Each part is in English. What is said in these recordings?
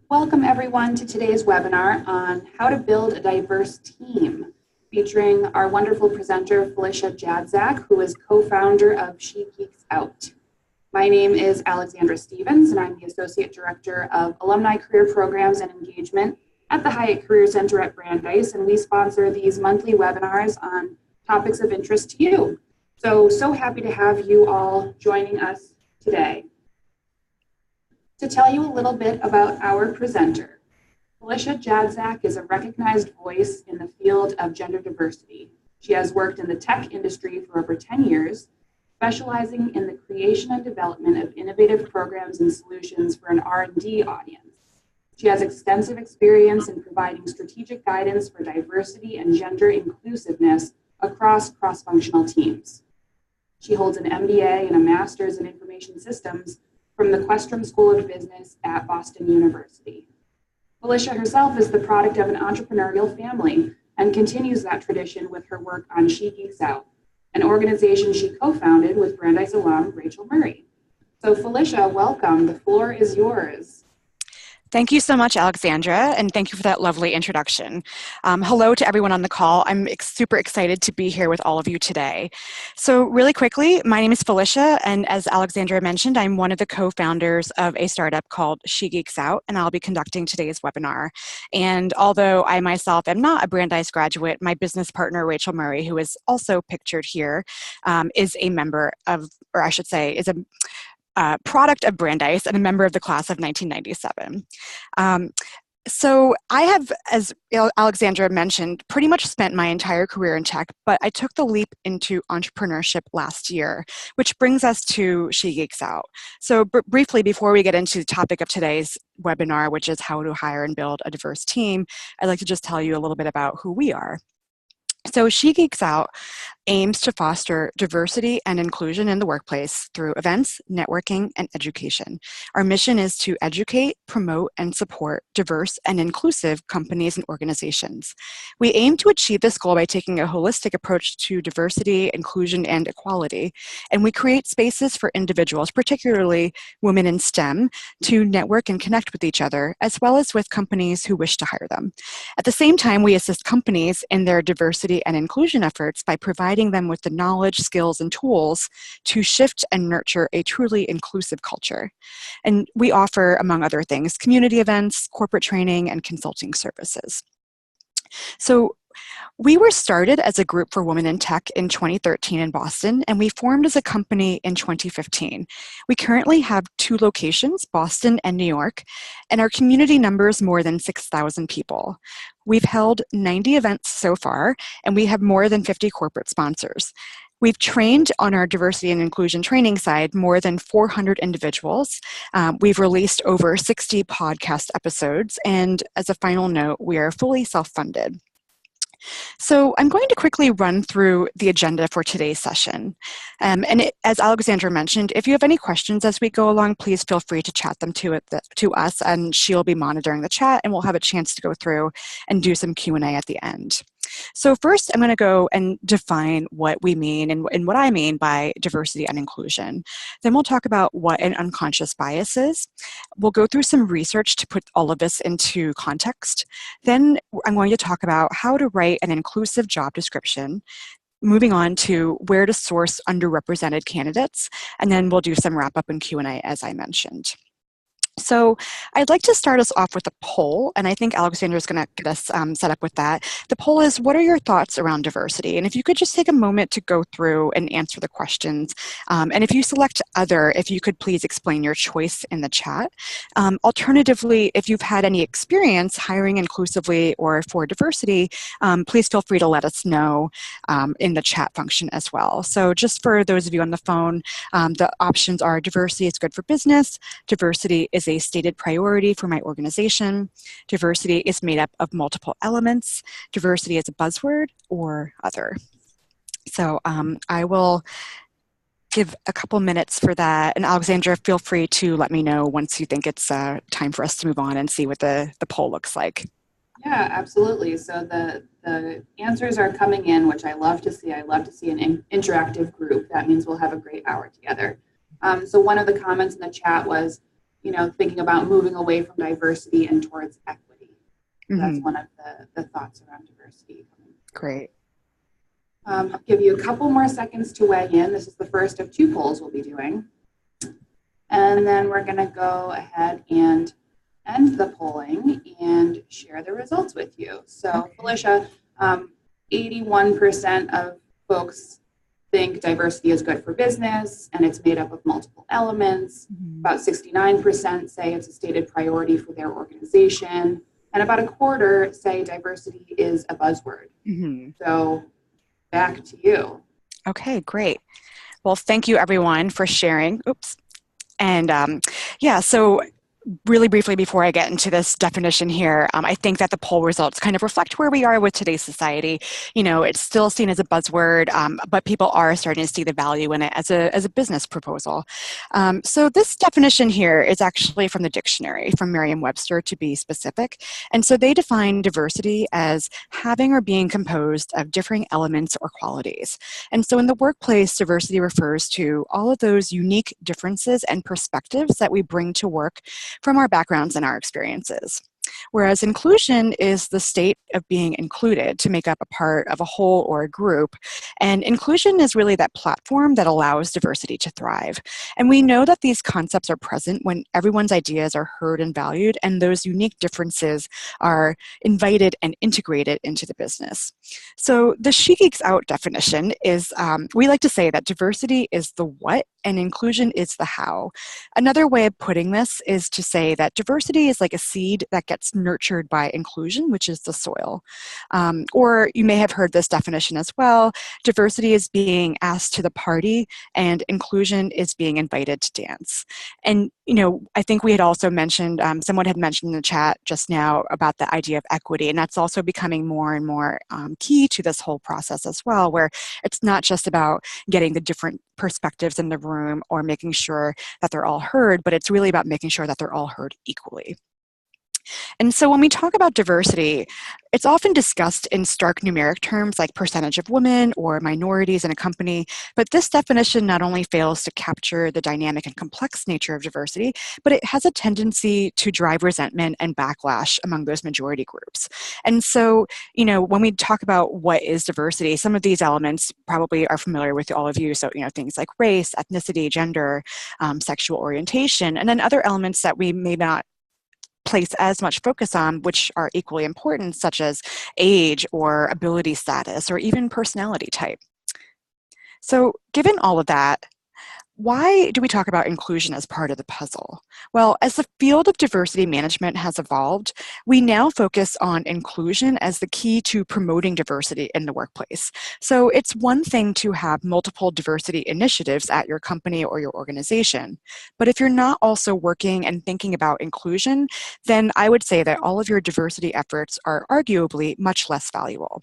Welcome everyone to today's webinar on how to build a diverse team, featuring our wonderful presenter, Felicia Jadczak, who is co-founder of She Geeks Out. My name is Alexandra Stevens, and I'm the Associate Director of Alumni Career Programs and Engagement at the Hiatt Career Center at Brandeis, and we sponsor these monthly webinars on topics of interest to you. So happy to have you all joining us today. To tell you a little bit about our presenter, Felicia Jadczak is a recognized voice in the field of gender diversity. She has worked in the tech industry for over 10 years, specializing in the creation and development of innovative programs and solutions for an R&D audience. She has extensive experience in providing strategic guidance for diversity and gender inclusiveness across cross-functional teams. She holds an MBA and a Master's in Information Systems from the Questrom School of Business at Boston University. Felicia herself is the product of an entrepreneurial family and continues that tradition with her work on She Geeks Out, an organization she co-founded with Brandeis alum Rachel Murray. So Felicia, welcome. The floor is yours. Thank you so much, Alexandra, and thank you for that lovely introduction. Hello to everyone on the call. I'm super excited to be here with all of you today. So really quickly, my name is Felicia, and as Alexandra mentioned, I'm one of the co-founders of a startup called She Geeks Out, and I'll be conducting today's webinar. And although I myself am not a Brandeis graduate, my business partner, Rachel Murray, who is also pictured here, is a member of, or I should say, is a product of Brandeis and a member of the class of 1997. So I have, as Alexandra mentioned, pretty much spent my entire career in tech, but I took the leap into entrepreneurship last year, which brings us to She Geeks Out. So briefly, before we get into the topic of today's webinar, which is how to hire and build a diverse team, I'd like to just tell you a little bit about who we are. So She Geeks Out aims to foster diversity and inclusion in the workplace through events, networking, and education. Our mission is to educate, promote, and support diverse and inclusive companies and organizations. We aim to achieve this goal by taking a holistic approach to diversity, inclusion, and equality. And we create spaces for individuals, particularly women in STEM, to network and connect with each other, as well as with companies who wish to hire them. At the same time, we assist companies in their diversity and inclusion efforts by providing them with the knowledge, skills, and tools to shift and nurture a truly inclusive culture. And we offer, among other things, community events, corporate training, and consulting services. So we were started as a group for women in tech in 2013 in Boston, and we formed as a company in 2015. We currently have 2 locations, Boston and New York, and our community numbers more than 6,000 people. We've held 90 events so far, and we have more than 50 corporate sponsors. We've trained on our diversity and inclusion training side more than 400 individuals. We've released over 60 podcast episodes, and as a final note, we are fully self-funded. So I'm going to quickly run through the agenda for today's session. As Alexandra mentioned, if you have any questions as we go along, please feel free to chat them to us, and she'll be monitoring the chat, and we'll have a chance to go through and do some Q&A at the end. So first, I'm going to go and define what we mean and what I mean by diversity and inclusion. Then we'll talk about what an unconscious bias is. We'll go through some research to put all of this into context. Then I'm going to talk about how to write an inclusive job description, moving on to where to source underrepresented candidates, and then we'll do some wrap-up and Q&A as I mentioned. So I'd like to start us off with a poll, and I think Alexandra is going to get us set up with that. The poll is, what are your thoughts around diversity? And if you could just take a moment to go through and answer the questions. And if you select other, if you could please explain your choice in the chat. Alternatively, if you've had any experience hiring inclusively or for diversity, please feel free to let us know in the chat function as well. So just for those of you on the phone, the options are diversity is good for business, diversity is a stated priority for my organization, diversity is made up of multiple elements, diversity is a buzzword, or other. So I will give a couple minutes for that. And Alexandra, feel free to let me know once you think it's time for us to move on and see what the poll looks like. Yeah, absolutely. So the answers are coming in, which I love to see. I love to see an interactive group. That means we'll have a great hour together. So one of the comments in the chat was, thinking about moving away from diversity and towards equity. So Mm-hmm. that's one of the thoughts around diversity. Great. I'll give you a couple more seconds to weigh in. This is the first of 2 polls we'll be doing. And then we're going to go ahead and end the polling and share the results with you. So, okay. Felicia, 81% of folks think diversity is good for business and it's made up of multiple elements. Mm-hmm. About 69% say it's a stated priority for their organization. And about a quarter say diversity is a buzzword. Mm-hmm. So back to you. Okay, great. Well, thank you everyone for sharing. Oops. And so really briefly before I get into this definition here, I think that the poll results kind of reflect where we are with today's society. It's still seen as a buzzword, but people are starting to see the value in it as a business proposal. So this definition here is actually from the dictionary, from Merriam-Webster to be specific. And so they define diversity as having or being composed of differing elements or qualities. And so in the workplace, diversity refers to all of those unique differences and perspectives that we bring to work from our backgrounds and our experiences. Whereas inclusion is the state of being included to make up a part of a whole or a group. And inclusion is really that platform that allows diversity to thrive. And we know that these concepts are present when everyone's ideas are heard and valued, and those unique differences are invited and integrated into the business. So the She Geeks Out definition is, we like to say that diversity is the what and inclusion is the how. Another way of putting this is to say that diversity is like a seed that gets nurtured by inclusion, which is the soil. Or you may have heard this definition as well. Diversity is being asked to the party and inclusion is being invited to dance. And, I think we had also mentioned, someone had mentioned in the chat just now about the idea of equity, and that's also becoming more and more key to this whole process as well, where it's not just about getting the different perspectives in the room or making sure that they're all heard, but it's really about making sure that they're all heard equally. And so when we talk about diversity, it's often discussed in stark numeric terms like percentage of women or minorities in a company, but this definition not only fails to capture the dynamic and complex nature of diversity, but it has a tendency to drive resentment and backlash among those majority groups. And so, when we talk about what is diversity, some of these elements probably are familiar with all of you. So, things like race, ethnicity, gender, sexual orientation, and then other elements that we may not place as much focus on, which are equally important, such as age or ability status or even personality type. So given all of that, why do we talk about inclusion as part of the puzzle? Well, as the field of diversity management has evolved, we now focus on inclusion as the key to promoting diversity in the workplace. So it's one thing to have multiple diversity initiatives at your company or your organization, but if you're not also working and thinking about inclusion, then I would say that all of your diversity efforts are arguably much less valuable.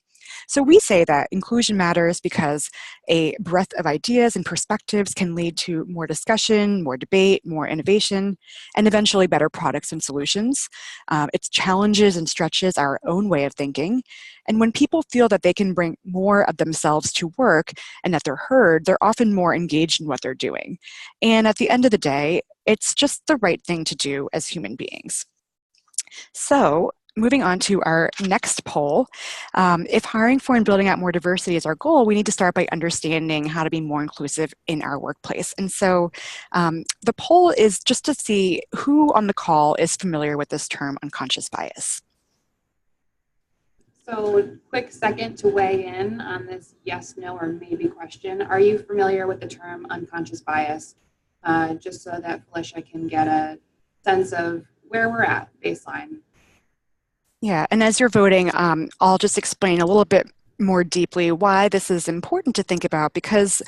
So we say that inclusion matters because a breadth of ideas and perspectives can lead to more discussion, more debate, more innovation, and eventually better products and solutions. It challenges and stretches our own way of thinking. And when people feel that they can bring more of themselves to work and that they're heard, they're often more engaged in what they're doing. And at the end of the day, it's just the right thing to do as human beings. So, moving on to our next poll, if hiring for and building out more diversity is our goal, we need to start by understanding how to be more inclusive in our workplace. And so the poll is just to see who on the call is familiar with this term unconscious bias. So quick second to weigh in on this yes, no, or maybe question. Are you familiar with the term unconscious bias? Just so that Felicia can get a sense of where we're at, baseline. Yeah, and as you're voting, I'll just explain a little bit more deeply why this is important to think about, because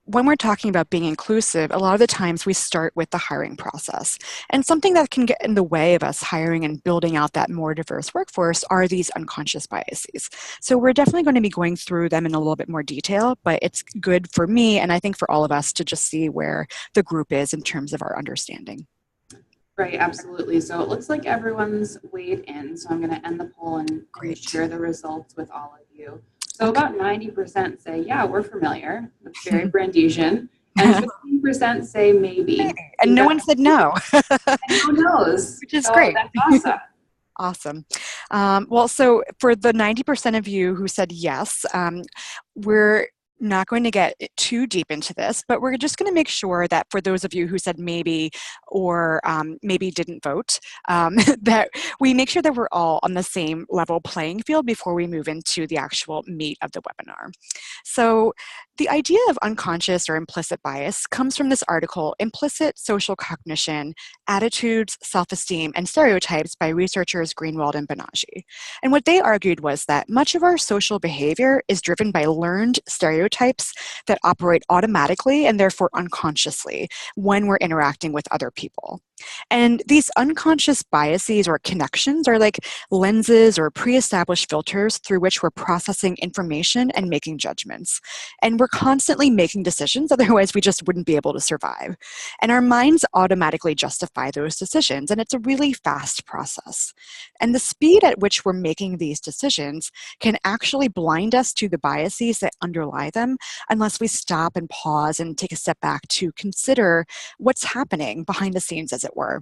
when we're talking about being inclusive, a lot of the times we start with the hiring process. And something that can get in the way of us hiring and building out that more diverse workforce are these unconscious biases. So we're definitely going to be going through them in a little bit more detail, but it's good for me, and I think for all of us, to just see where the group is in terms of our understanding. Right, absolutely. So it looks like everyone's weighed in. So I'm going to end the poll and share the results with all of you. So about 90% say, yeah, we're familiar. That's very Brandeisian. And 90% say maybe. And no one said no. And who knows? Which is So great. that's awesome. Awesome. Well, so for the 90% of you who said yes, we're not going to get too deep into this, but we're just going to make sure that for those of you who said maybe or maybe didn't vote, that we make sure that we're all on the same level playing field before we move into the actual meat of the webinar. So the idea of unconscious or implicit bias comes from this article, Implicit Social Cognition, Attitudes, Self-Esteem, and Stereotypes by researchers Greenwald and Banaji. And what they argued was that much of our social behavior is driven by learned stereotypes that operate automatically and therefore unconsciously when we're interacting with other people. And these unconscious biases or connections are like lenses or pre-established filters through which we're processing information and making judgments. And we're constantly making decisions, otherwise we just wouldn't be able to survive. And our minds automatically justify those decisions, and it's a really fast process. And the speed at which we're making these decisions can actually blind us to the biases that underlie them unless we stop and pause and take a step back to consider what's happening behind the scenes, as it were.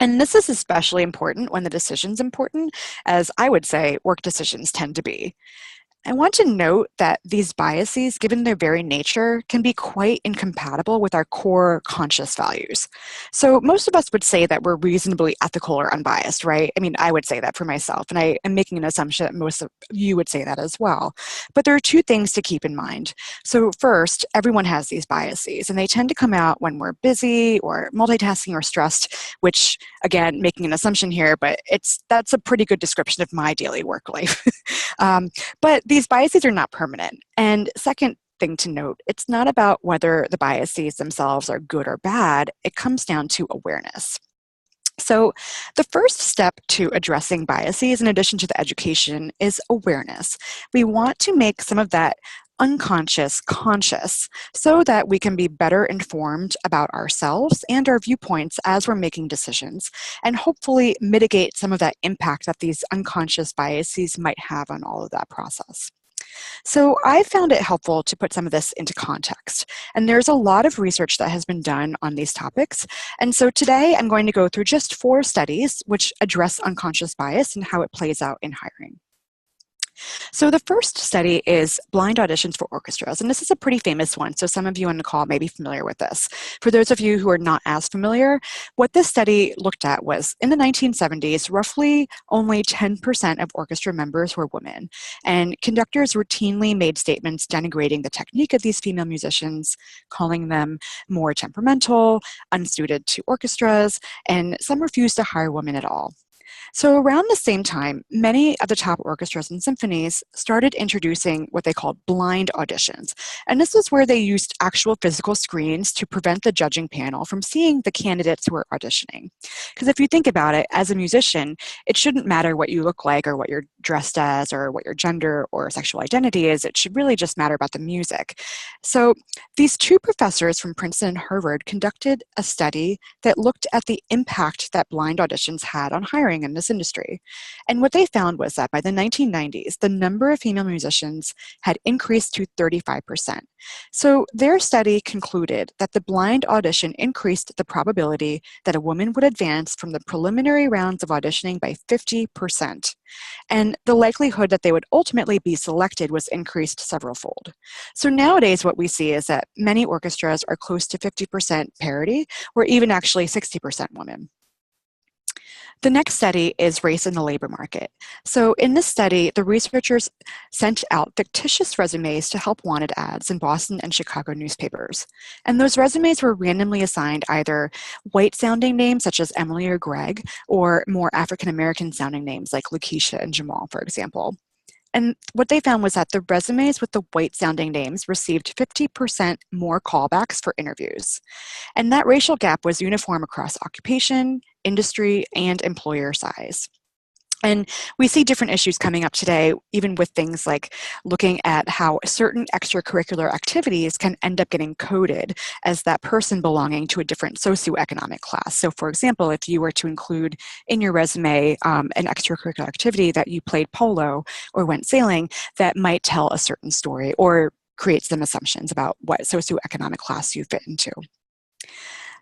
And this is especially important when the decision's important, as I would say work decisions tend to be. I want to note that these biases, given their very nature, can be quite incompatible with our core conscious values. So most of us would say that we're reasonably ethical or unbiased, right? I mean, I would say that for myself, and I am making an assumption that most of you would say that as well. But there are two things to keep in mind. So first, everyone has these biases, and they tend to come out when we're busy or multitasking or stressed, which, again, making an assumption here, but that's a pretty good description of my daily work life. But these biases are not permanent. And second thing to note, it's not about whether the biases themselves are good or bad. It comes down to awareness. So the first step to addressing biases, in addition to the education, is awareness. We want to make some of that unconscious conscious so that we can be better informed about ourselves and our viewpoints as we're making decisions, and hopefully mitigate some of that impact that these unconscious biases might have on all of that process. So I found it helpful to put some of this into context. And there's a lot of research that has been done on these topics. And so today I'm going to go through just 4 studies which address unconscious bias and how it plays out in hiring. So the first study is blind auditions for orchestras, and this is a pretty famous one, so some of you on the call may be familiar with this. For those of you who are not as familiar, what this study looked at was, in the 1970s, roughly only 10% of orchestra members were women, and conductors routinely made statements denigrating the technique of these female musicians, calling them more temperamental, unsuited to orchestras, and some refused to hire women at all. So around the same time, many of the top orchestras and symphonies started introducing what they called blind auditions. And this was where they used actual physical screens to prevent the judging panel from seeing the candidates who were auditioning. Because if you think about it, as a musician, it shouldn't matter what you look like or what you're dressed as or what your gender or sexual identity is. It should really just matter about the music. So these 2 professors from Princeton and Harvard conducted a study that looked at the impact that blind auditions had on hiring in this industry. And what they found was that by the 1990s, the number of female musicians had increased to 35%. So their study concluded that the blind audition increased the probability that a woman would advance from the preliminary rounds of auditioning by 50%. And the likelihood that they would ultimately be selected was increased several-fold. So nowadays what we see is that many orchestras are close to 50% parity, or even actually 60% women. The next study is race in the labor market. So in this study, the researchers sent out fictitious resumes to help wanted ads in Boston and Chicago newspapers. And those resumes were randomly assigned either white-sounding names such as Emily or Greg, or more African-American sounding names like Lakeisha and Jamal, for example. And what they found was that the resumes with the white-sounding names received 50% more callbacks for interviews. And that racial gap was uniform across occupation, industry, and employer size. And we see different issues coming up today, even with things like looking at how certain extracurricular activities can end up getting coded as that person belonging to a different socioeconomic class. So for example, if you were to include in your resume an extracurricular activity that you played polo or went sailing, that might tell a certain story, or creates some assumptions about what socioeconomic class you fit into.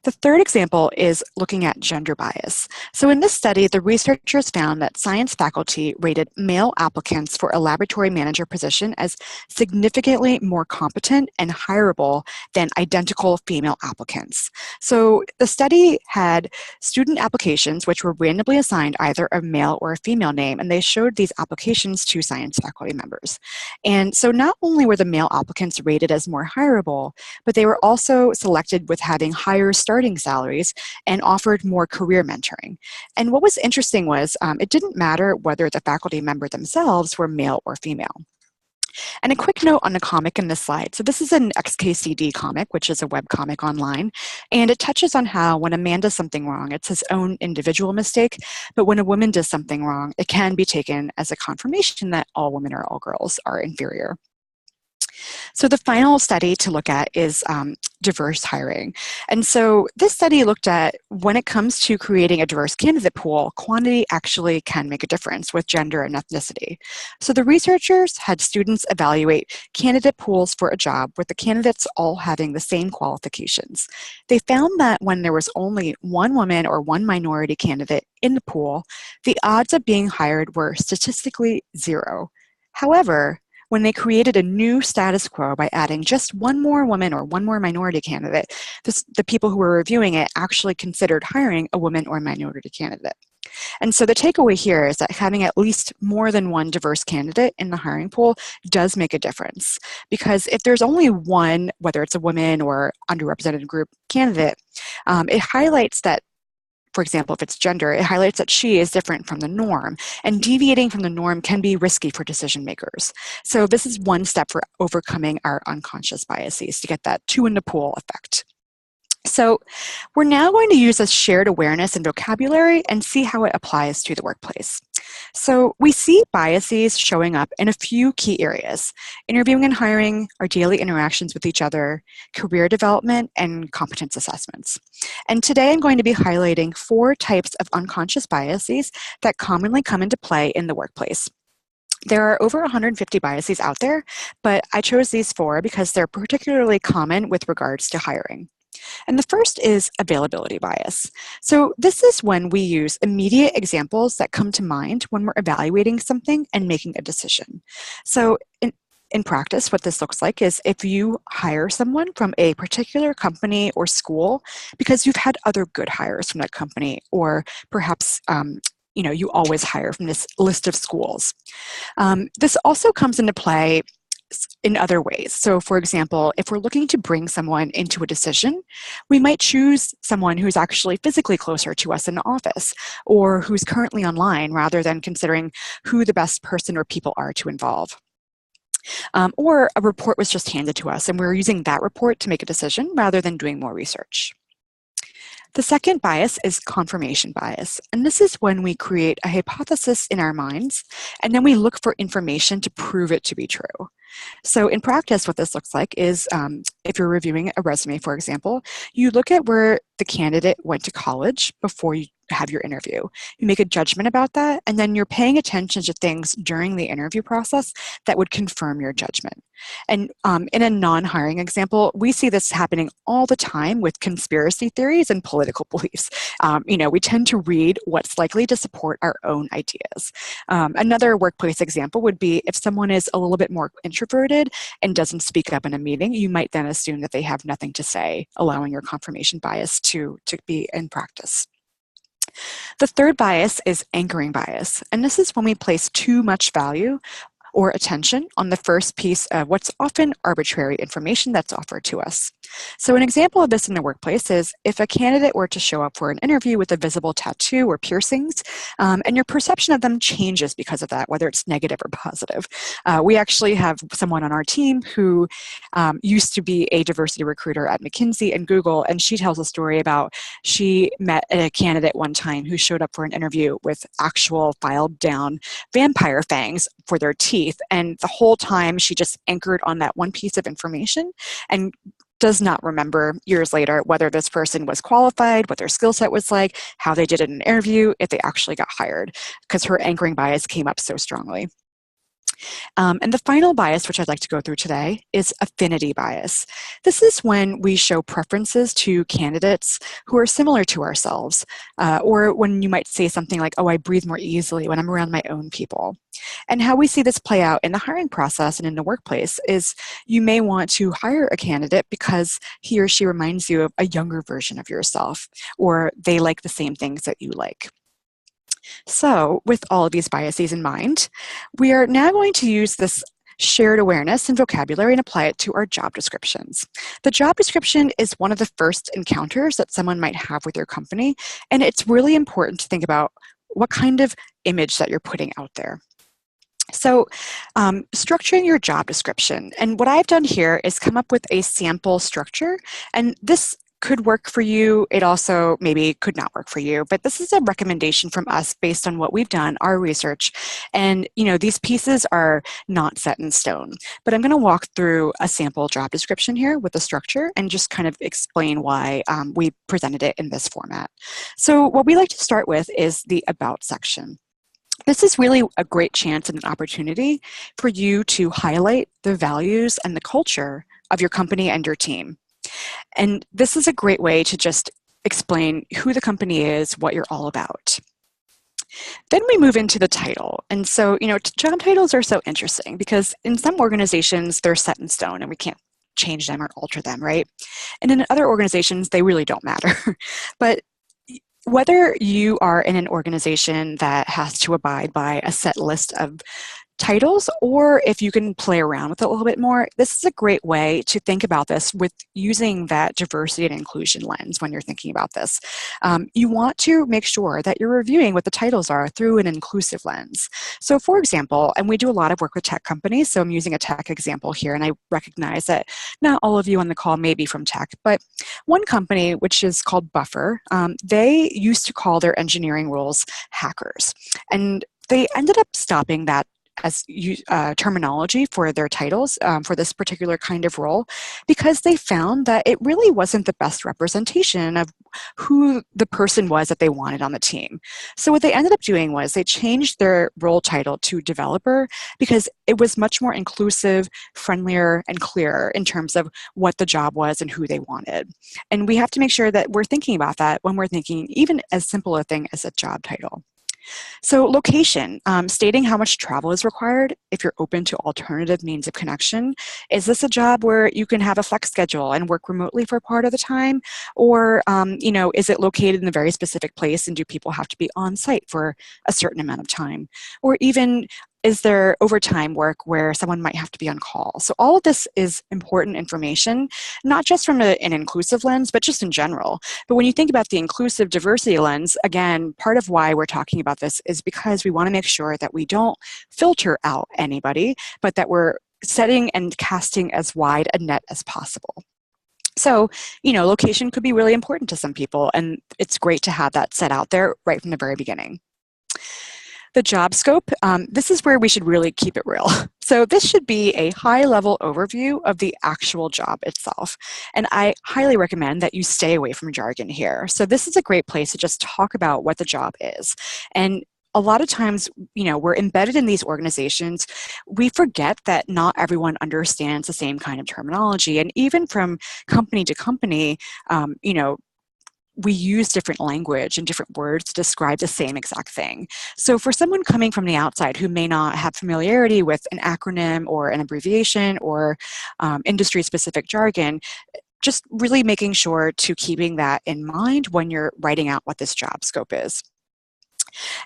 The third example is looking at gender bias. So in this study, the researchers found that science faculty rated male applicants for a laboratory manager position as significantly more competent and hireable than identical female applicants. So the study had student applications which were randomly assigned either a male or a female name, and they showed these applications to science faculty members. And so not only were the male applicants rated as more hireable, but they were also selected with having higher starting salaries and offered more career mentoring. And what was interesting was it didn't matter whether the faculty member themselves were male or female. And a quick note on the comic in this slide. So this is an XKCD comic, which is a web comic online, and it touches on how when a man does something wrong, it's his own individual mistake, but when a woman does something wrong, it can be taken as a confirmation that all women or all girls are inferior. So the final study to look at is diverse hiring. And so this study looked at when it comes to creating a diverse candidate pool, quantity actually can make a difference with gender and ethnicity. So the researchers had students evaluate candidate pools for a job with the candidates all having the same qualifications. They found that when there was only one woman or one minority candidate in the pool, the odds of being hired were statistically 0. However, when they created a new status quo by adding just one more woman or one more minority candidate, the people who were reviewing it actually considered hiring a woman or minority candidate. And so the takeaway here is that having at least more than one diverse candidate in the hiring pool does make a difference. Because if there's only one, whether it's a woman or underrepresented group candidate, it highlights that, for example, if it's gender, it highlights that she is different from the norm, and deviating from the norm can be risky for decision makers. So this is one step for overcoming our unconscious biases to get that two in the pool effect. So we're now going to use this shared awareness and vocabulary and see how it applies to the workplace. So we see biases showing up in a few key areas: interviewing and hiring, our daily interactions with each other, career development, and competence assessments. And today I'm going to be highlighting 4 types of unconscious biases that commonly come into play in the workplace. There are over 150 biases out there, but I chose these 4 because they're particularly common with regards to hiring. And the first is availability bias. So this is when we use immediate examples that come to mind when we're evaluating something and making a decision. So in practice, what this looks like is if you hire someone from a particular company or school because you've had other good hires from that company, or perhaps you always hire from this list of schools. This also comes into play in other ways. So for example, if we're looking to bring someone into a decision, we might choose someone who's actually physically closer to us in the office, or who's currently online, rather than considering who the best person or people are to involve. Or a report was just handed to us and we're using that report to make a decision rather than doing more research. The second bias is confirmation bias, and this is when we create a hypothesis in our minds and then we look for information to prove it to be true. So in practice, what this looks like is if you're reviewing a resume, for example, you look at where the candidate went to college before you have your interview. You make a judgment about that, and then you're paying attention to things during the interview process that would confirm your judgment. And in a non-hiring example, we see this happening all the time with conspiracy theories and political beliefs. We tend to read what's likely to support our own ideas. Another workplace example would be if someone is a little bit more introverted and doesn't speak up in a meeting, you might then assume that they have nothing to say, allowing your confirmation bias to be in practice. The third bias is anchoring bias, and this is when we place too much value or attention on the first piece of what's often arbitrary information that's offered to us. So an example of this in the workplace is if a candidate were to show up for an interview with a visible tattoo or piercings, and your perception of them changes because of that, whether it's negative or positive. We actually have someone on our team who used to be a diversity recruiter at McKinsey and Google, and she tells a story about she met a candidate one time who showed up for an interview with actual filed down vampire fangs for their teeth, and the whole time she just anchored on that one piece of information and does not remember years later whether this person was qualified, what their skill set was like, how they did in an interview, if they actually got hired, because her anchoring bias came up so strongly. And the final bias, which I'd like to go through today, is affinity bias. This is when we show preferences to candidates who are similar to ourselves, or when you might say something like, oh, I breathe more easily when I'm around my own people. And how we see this play out in the hiring process and in the workplace is you may want to hire a candidate because he or she reminds you of a younger version of yourself, or they like the same things that you like. So, with all of these biases in mind, we are now going to use this shared awareness and vocabulary and apply it to our job descriptions. The job description is one of the first encounters that someone might have with your company, and it's really important to think about what kind of image that you're putting out there. So, structuring your job description. And what I've done here is come up with a sample structure, and this could work for you. It also maybe could not work for you, but this is a recommendation from us based on what we've done, our research. And, these pieces are not set in stone, but I'm going to walk through a sample job description here with the structure and just kind of explain why we presented it in this format. So what we like to start with is the About section. This is really a great chance and an opportunity for you to highlight the values and the culture of your company and your team. And this is a great way to just explain who the company is, what you're all about. Then we move into the title. And so, job titles are so interesting because in some organizations, they're set in stone and we can't change them or alter them, right? And in other organizations, they really don't matter. But whether you are in an organization that has to abide by a set list of titles, or if you can play around with it a little bit more, this is a great way to think about this with using that diversity and inclusion lens when you're thinking about this. You want to make sure that you're reviewing what the titles are through an inclusive lens. So for example, and we do a lot of work with tech companies, so I'm using a tech example here, and I recognize that not all of you on the call may be from tech, but one company, which is called Buffer, they used to call their engineering roles hackers. And they ended up stopping that as terminology for their titles for this particular kind of role because they found that it really wasn't the best representation of who the person was that they wanted on the team. So what they ended up doing was they changed their role title to developer because it was much more inclusive, friendlier, and clearer in terms of what the job was and who they wanted. And we have to make sure that we're thinking about that when we're thinking even as simple a thing as a job title. So location, stating how much travel is required, if you're open to alternative means of connection. Is this a job where you can have a flex schedule and work remotely for part of the time? Or, is it located in a very specific place and do people have to be on site for a certain amount of time? Or even, is there overtime work where someone might have to be on call? So all of this is important information, not just from an inclusive lens, but just in general. But when you think about the inclusive diversity lens, again, part of why we're talking about this is because we want to make sure that we don't filter out anybody, but that we're setting and casting as wide a net as possible. So, location could be really important to some people, and it's great to have that set out there right from the very beginning. The job scope, this is where we should really keep it real. So this should be a high-level overview of the actual job itself. And I highly recommend that you stay away from jargon here. So this is a great place to just talk about what the job is. And a lot of times, we're embedded in these organizations, we forget that not everyone understands the same kind of terminology. And even from company to company, we use different language and different words to describe the same exact thing. So for someone coming from the outside who may not have familiarity with an acronym or an abbreviation or industry-specific jargon, just really making sure to keeping that in mind when you're writing out what this job scope is.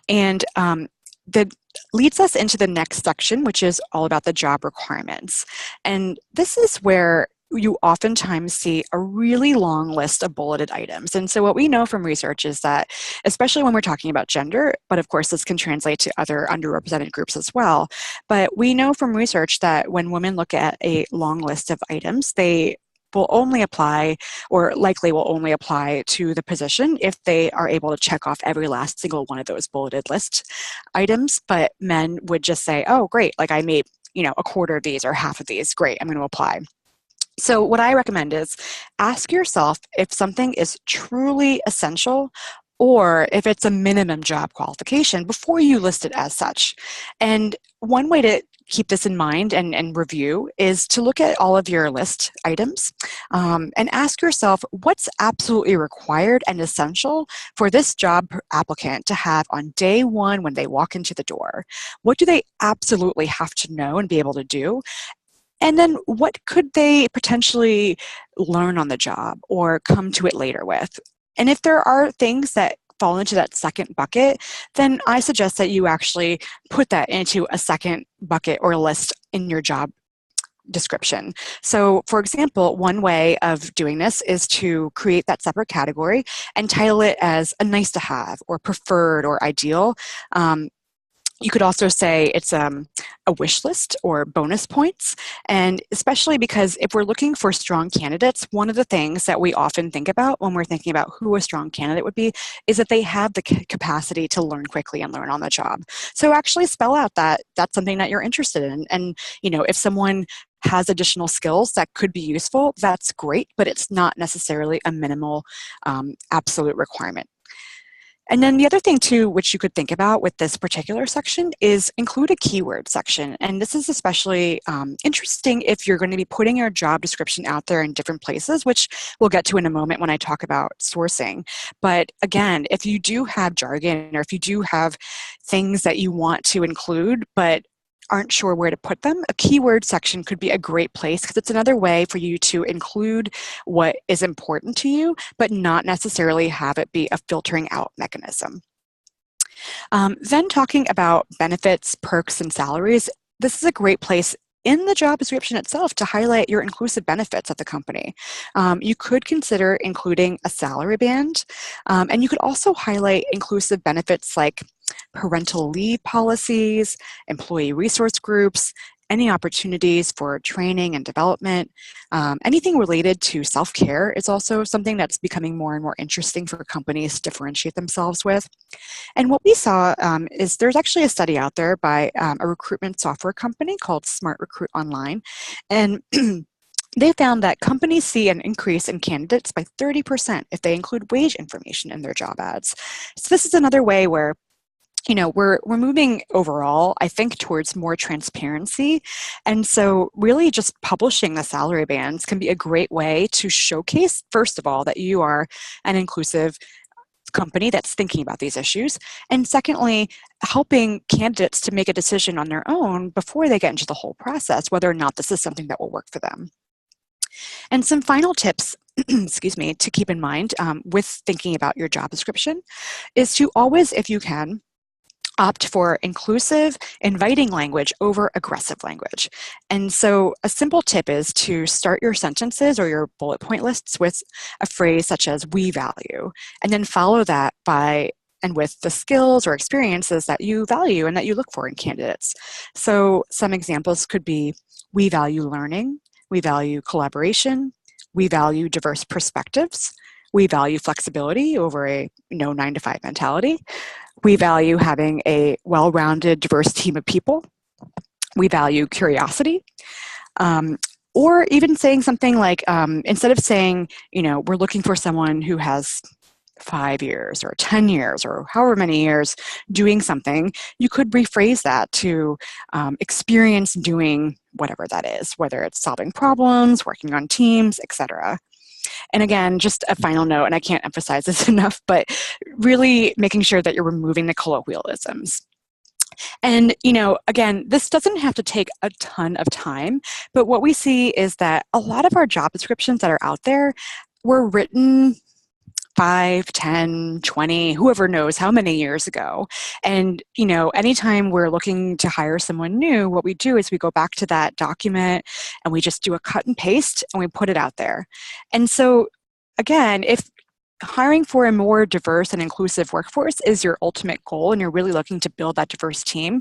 And that leads us into the next section, which is all about the job requirements. And this is where you oftentimes see a really long list of bulleted items. And so what we know from research is that, especially when we're talking about gender, but of course this can translate to other underrepresented groups as well, but we know from research that when women look at a long list of items, they will only apply, or likely will only apply to the position if they are able to check off every last single one of those bulleted list items. But men would just say, oh, great, like I made, a quarter of these or half of these, great, I'm going to apply. So what I recommend is ask yourself if something is truly essential or if it's a minimum job qualification before you list it as such. And one way to keep this in mind and review is to look at all of your list items and ask yourself what's absolutely required and essential for this job applicant to have on day one when they walk into the door. What do they absolutely have to know and be able to do? And then what could they potentially learn on the job or come to it later with? And if there are things that fall into that second bucket, then I suggest that you actually put that into a second bucket or list in your job description. So, for example, one way of doing this is to create that separate category and title it as a nice to have or preferred or ideal. You could also say it's a wish list or bonus points. And especially because if we're looking for strong candidates, one of the things that we often think about when we're thinking about who a strong candidate would be is that they have the capacity to learn quickly and learn on the job. So actually spell out that that's something that you're interested in. And, if someone has additional skills that could be useful, that's great, but it's not necessarily a minimal absolute requirement. And then the other thing too, which you could think about with this particular section is include a keyword section. And this is especially interesting if you're going to be putting your job description out there in different places, which we'll get to in a moment when I talk about sourcing. But again, if you do have jargon or if you do have things that you want to include, but aren't sure where to put them, a keyword section could be a great place because it's another way for you to include what is important to you, but not necessarily have it be a filtering out mechanism. Then talking about benefits, perks, and salaries, this is a great place in the job description itself to highlight your inclusive benefits at the company. You could consider including a salary band, and you could also highlight inclusive benefits like parental leave policies, employee resource groups, any opportunities for training and development. Anything related to self-care is also something that's becoming more and more interesting for companies to differentiate themselves with. And what we saw is there's actually a study out there by a recruitment software company called Smart Recruit Online. And they found that companies see an increase in candidates by 30% if they include wage information in their job ads. So this is another way where we're moving overall, I think, towards more transparency. And so really just publishing the salary bands can be a great way to showcase, first of all, that you are an inclusive company that's thinking about these issues. And secondly, helping candidates to make a decision on their own before they get into the whole process, whether or not this is something that will work for them. And some final tips excuse me, to keep in mind with thinking about your job description is to always, if you can, opt for inclusive, inviting language over aggressive language. And so a simple tip is to start your sentences or your bullet point lists with a phrase such as "we value," and then follow that by and with the skills or experiences that you value and that you look for in candidates. So some examples could be, "we value learning," "we value collaboration," "we value diverse perspectives," "we value flexibility over a 9-to-5 mentality," "we value having a well-rounded, diverse team of people," "we value curiosity," or even saying something like, instead of saying, we're looking for someone who has 5 years or 10 years or however many years doing something, you could rephrase that to experience doing whatever that is, whether it's solving problems, working on teams, etc. And again, just a final note, and I can't emphasize this enough, but really making sure that you're removing the colloquialisms. And, again, this doesn't have to take a ton of time, but what we see is that a lot of our job descriptions that are out there were written 5, 10, 20, whoever knows how many years ago. And, anytime we're looking to hire someone new, what we do is we go back to that document and we just do a cut and paste and we put it out there. And so, again, if hiring for a more diverse and inclusive workforce is your ultimate goal and you're really looking to build that diverse team,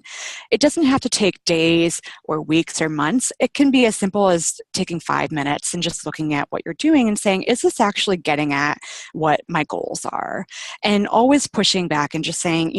it doesn't have to take days or weeks or months. It can be as simple as taking 5 minutes and just looking at what you're doing and saying, is this actually getting at what my goals are? And always pushing back and just saying,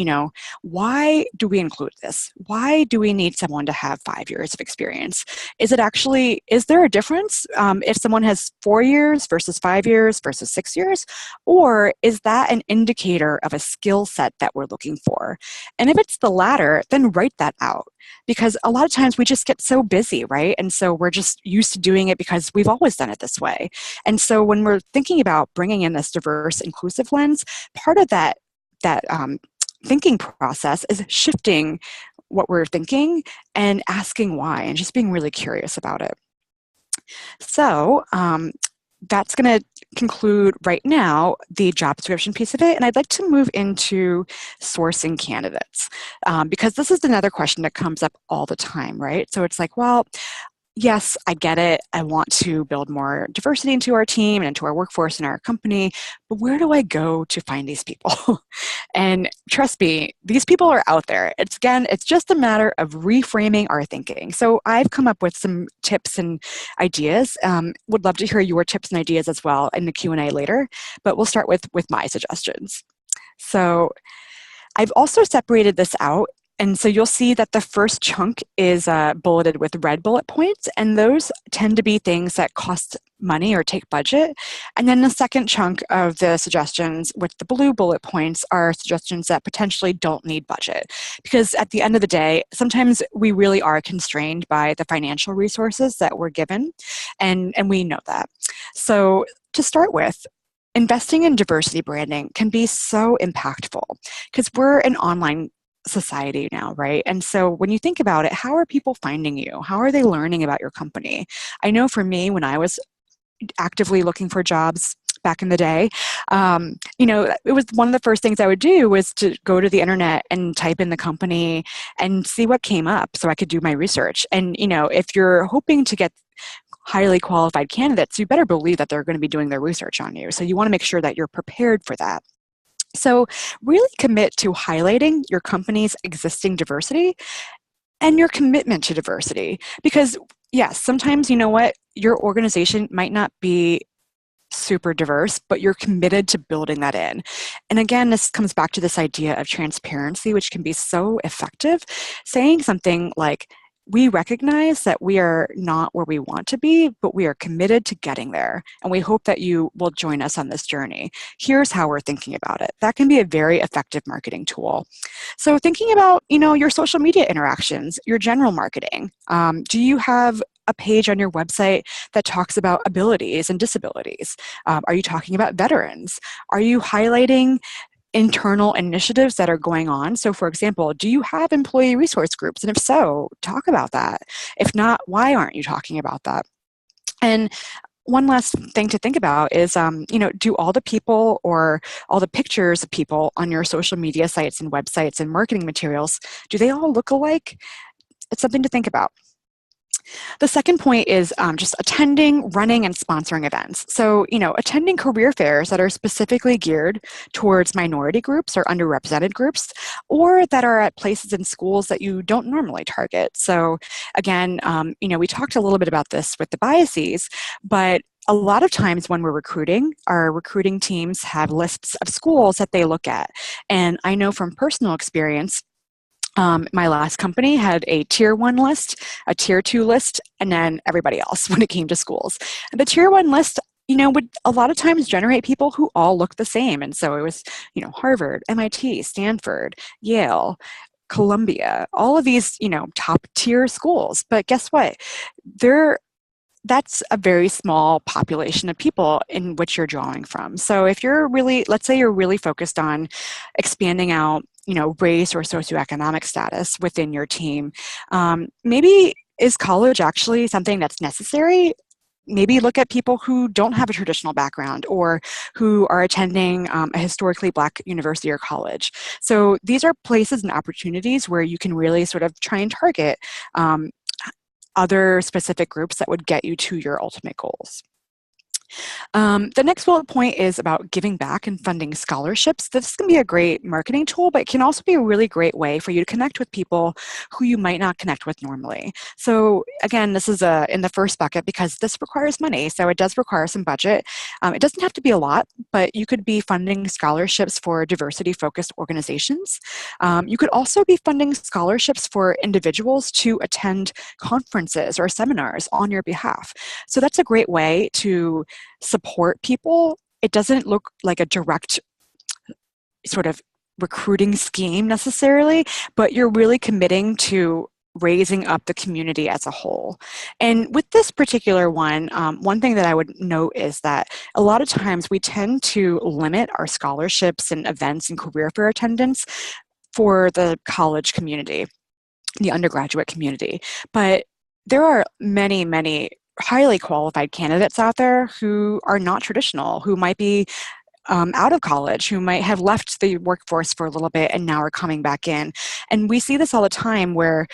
why do we include this? Why do we need someone to have 5 years of experience? Is there a difference if someone has 4 years versus 5 years versus 6 years? Or is that an indicator of a skill set that we're looking for? And if it's the latter, then write that out. Because a lot of times we just get so busy, right? And so we're just used to doing it because we've always done it this way. And so when we're thinking about bringing in this diverse, inclusive lens, part of that thinking process is shifting what we're thinking and asking why and just being really curious about it. So that's going to conclude right now the job description piece of it. And I'd like to move into sourcing candidates because this is another question that comes up all the time, right? So it's like, well, yes, I get it. I want to build more diversity into our team and into our workforce and our company, but where do I go to find these people? And trust me, these people are out there. It's just a matter of reframing our thinking. So I've come up with some tips and ideas. Would love to hear your tips and ideas as well in the Q&A later, but we'll start with my suggestions. So I've also separated this out. And so you'll see that the first chunk is bulleted with red bullet points, and those tend to be things that cost money or take budget. And then the second chunk of the suggestions with the blue bullet points are suggestions that potentially don't need budget. Because at the end of the day, sometimes we really are constrained by the financial resources that we're given, and we know that. So to start with, investing in diversity branding can be so impactful because we're an online society now, right? And so when you think about it, how are people finding you? How are they learning about your company? I know for me, when I was actively looking for jobs back in the day, it was one of the first things I would do was to go to the internet and type in the company and see what came up so I could do my research. And, if you're hoping to get highly qualified candidates, you better believe that they're going to be doing their research on you. So you want to make sure that you're prepared for that. So really commit to highlighting your company's existing diversity and your commitment to diversity. Because yes, sometimes your organization might not be super diverse, but you're committed to building that in. And again, this comes back to this idea of transparency, which can be so effective. Saying something like, we recognize that we are not where we want to be, but we are committed to getting there. And we hope that you will join us on this journey. Here's how we're thinking about it. That can be a very effective marketing tool. So thinking about, your social media interactions, your general marketing. Do you have a page on your website that talks about abilities and disabilities? Are you talking about veterans? Are you highlighting internal initiatives that are going on? So for example, do you have employee resource groups? And if so, talk about that. If not, why aren't you talking about that? And one last thing to think about is, do all the people or all the pictures of people on your social media sites and websites and marketing materials, do they all look alike? It's something to think about. The second point is just attending, running, and sponsoring events. So, attending career fairs that are specifically geared towards minority groups or underrepresented groups, or that are at places in schools that you don't normally target. So again, we talked a little bit about this with the biases, but a lot of times when we're recruiting, our recruiting teams have lists of schools that they look at. And I know from personal experience, my last company had a tier 1 list, a tier 2 list, and then everybody else when it came to schools. And the tier 1 list, would a lot of times generate people who all look the same. And so it was, Harvard, MIT, Stanford, Yale, Columbia, all of these, top tier schools. But guess what? That's a very small population of people in which you're drawing from. So if let's say you're really focused on expanding out, race or socioeconomic status within your team, maybe is college actually something that's necessary? Maybe look at people who don't have a traditional background or who are attending a historically Black university or college. So these are places and opportunities where you can really sort of try and target other specific groups that would get you to your ultimate goals. The next bullet point is about giving back and funding scholarships. This can be a great marketing tool, but it can also be a really great way for you to connect with people who you might not connect with normally. So again, this is in the first bucket because this requires money. So it does require some budget. It doesn't have to be a lot, but you could be funding scholarships for diversity-focused organizations. You could also be funding scholarships for individuals to attend conferences or seminars on your behalf. So that's a great way to support people it doesn't look like a direct sort of recruiting scheme necessarily, but you're really committing to raising up the community as a whole. And with this particular one, one thing that I would note is that a lot of times we tend to limit our scholarships and events and career fair attendance for the college community, the undergraduate community. But there are many, many highly qualified candidates out there who are not traditional, who might be out of college, who might have left the workforce for a little bit and now are coming back in. And we see this all the time where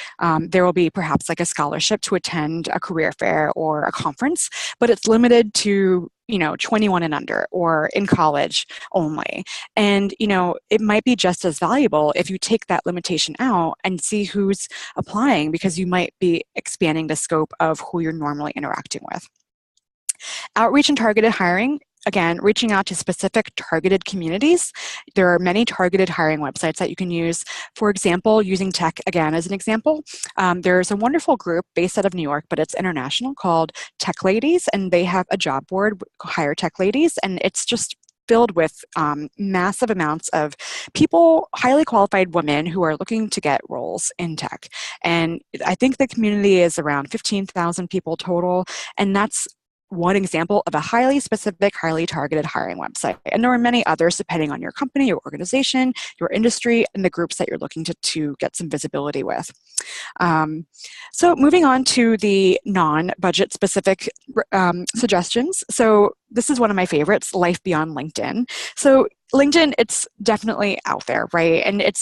there will be perhaps like a scholarship to attend a career fair or a conference, but it's limited to 21 and under or in college only. And, it might be just as valuable if you take that limitation out and see who's applying, because you might be expanding the scope of who you're normally interacting with. Outreach and targeted hiring. Again, reaching out to specific targeted communities. There are many targeted hiring websites that you can use. For example, using tech again as an example, there's a wonderful group based out of New York, but it's international, called Tech Ladies, and they have a job board, Hire Tech Ladies, and it's just filled with massive amounts of people, highly qualified women who are looking to get roles in tech. And I think the community is around 15,000 people total, and that's one example of a highly specific, highly targeted hiring website. And there are many others depending on your company, your organization, your industry, and the groups that you're looking to get some visibility with. So moving on to the non-budget specific suggestions. So this is one of my favorites, Life Beyond LinkedIn. So LinkedIn, it's definitely out there, right? And it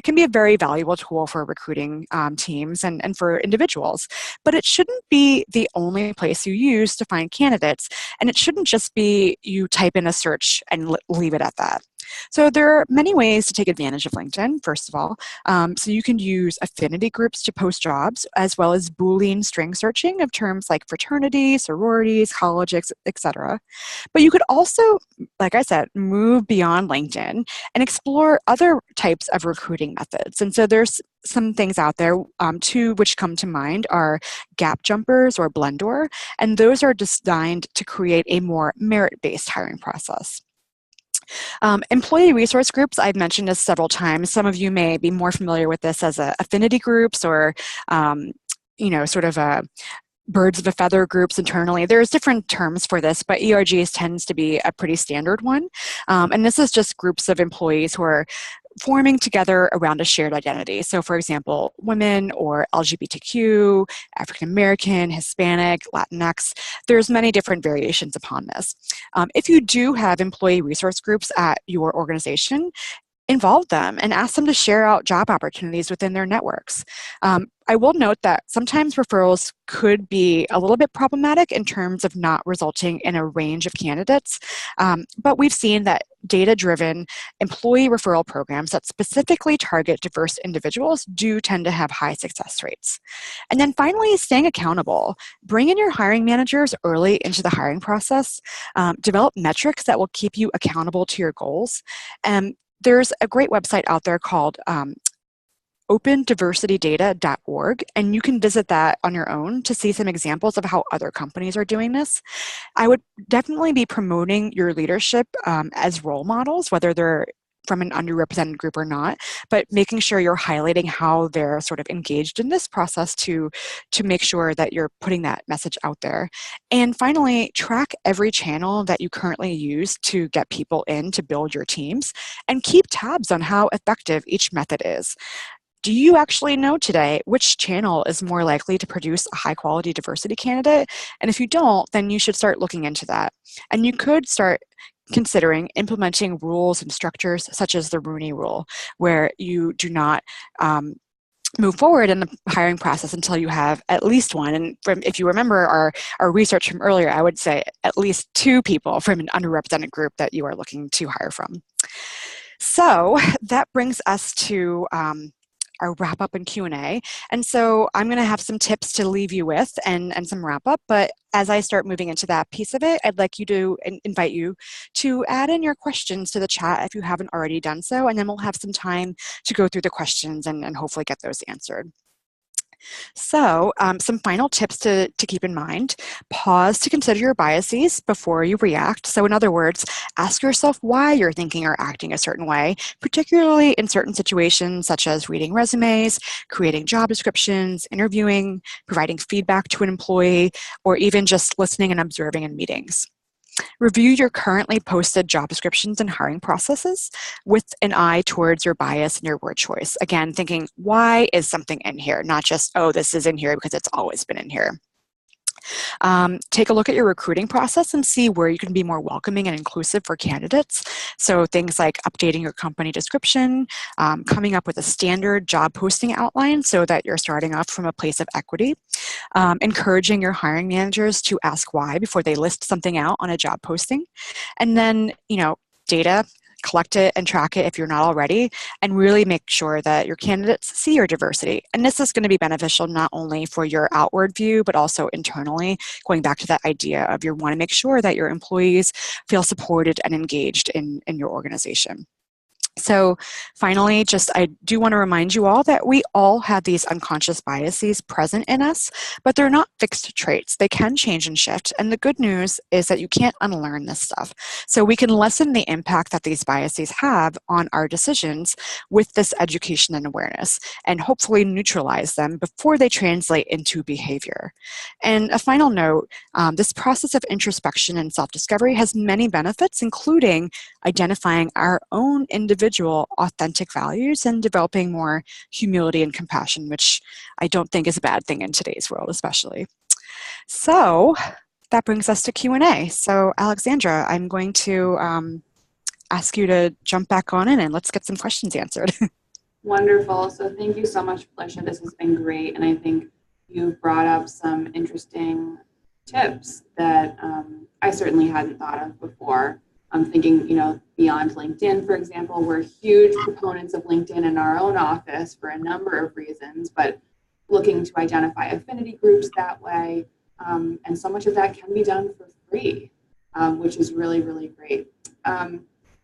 can be a very valuable tool for recruiting teams and for individuals, but it shouldn't be the only place you use to find candidates. And it shouldn't just be you type in a search and leave it at that. So there are many ways to take advantage of LinkedIn, first of all. So you can use affinity groups to post jobs, as well as Boolean string searching of terms like fraternity, sororities, colleges, etc. But you could also, like I said, move beyond LinkedIn and explore other types of recruiting methods. And so there's some things out there, two which come to mind are gap jumpers or Blendor, and those are designed to create a more merit-based hiring process. Employee resource groups, I've mentioned this several times. Some of you may be more familiar with this as affinity groups or, sort of a birds of a feather groups internally. There's different terms for this, but ERGs tends to be a pretty standard one. And this is just groups of employees who are forming together around a shared identity. So for example, women or LGBTQ, African American, Hispanic, Latinx, there's many different variations upon this. If you do have employee resource groups at your organization, involve them and ask them to share out job opportunities within their networks. I will note that sometimes referrals could be a little bit problematic in terms of not resulting in a range of candidates, but we've seen that data-driven employee referral programs that specifically target diverse individuals do tend to have high success rates. And then finally, staying accountable. Bring in your hiring managers early into the hiring process. Develop metrics that will keep you accountable to your goals. There's a great website out there called opendiversitydata.org, and you can visit that on your own to see some examples of how other companies are doing this. I would definitely be promoting your leadership as role models, whether they're from an underrepresented group or not, but making sure you're highlighting how they're sort of engaged in this process to make sure that you're putting that message out there. And finally, track every channel that you currently use to get people in to build your teams, and keep tabs on how effective each method is. Do you actually know today which channel is more likely to produce a high quality diversity candidate? And if you don't, then you should start looking into that. And you could start considering implementing rules and structures such as the Rooney Rule, where you do not move forward in the hiring process until you have at least one. And if you remember our research from earlier, I would say at least 2 people from an underrepresented group that you are looking to hire from. So that brings us to our wrap up and Q&A. And so I'm going to have some tips to leave you with and some wrap up. But as I start moving into that piece of it, I'd like you to invite you to add in your questions to the chat if you haven't already done so. And then we'll have some time to go through the questions and hopefully get those answered. So some final tips to keep in mind. Pause to consider your biases before you react. So in other words, ask yourself why you're thinking or acting a certain way, particularly in certain situations such as reading resumes, creating job descriptions, interviewing, providing feedback to an employee, or even just listening and observing in meetings. Review your currently posted job descriptions and hiring processes with an eye towards your bias and your word choice. Again, thinking, why is something in here? Not just, oh, this is in here because it's always been in here. Take a look at your recruiting process and see where you can be more welcoming and inclusive for candidates. So things like updating your company description, coming up with a standard job posting outline so that you're starting off from a place of equity, encouraging your hiring managers to ask why before they list something out on a job posting, and then, data. Collect it and track it if you're not already, and really make sure that your candidates see your diversity. And this is going to be beneficial not only for your outward view, but also internally, going back to that idea of you want to make sure that your employees feel supported and engaged in your organization. So finally, I do want to remind you all that we all have these unconscious biases present in us, but they're not fixed traits. They can change and shift. And the good news is that you can't unlearn this stuff. So we can lessen the impact that these biases have on our decisions with this education and awareness, and hopefully neutralize them before they translate into behavior. And a final note, this process of introspection and self-discovery has many benefits, including identifying our own individual authentic values and developing more humility and compassion, which I don't think is a bad thing in today's world, especially. So that brings us to Q&A. So Alexandra, I'm going to ask you to jump back on in and let's get some questions answered. Wonderful. So thank you so much, Felicia. This has been great. And I think you've brought up some interesting tips that I certainly hadn't thought of before. I'm thinking, beyond LinkedIn, for example, we're huge proponents of LinkedIn in our own office for a number of reasons, but looking to identify affinity groups that way. And so much of that can be done for free, which is really, really great.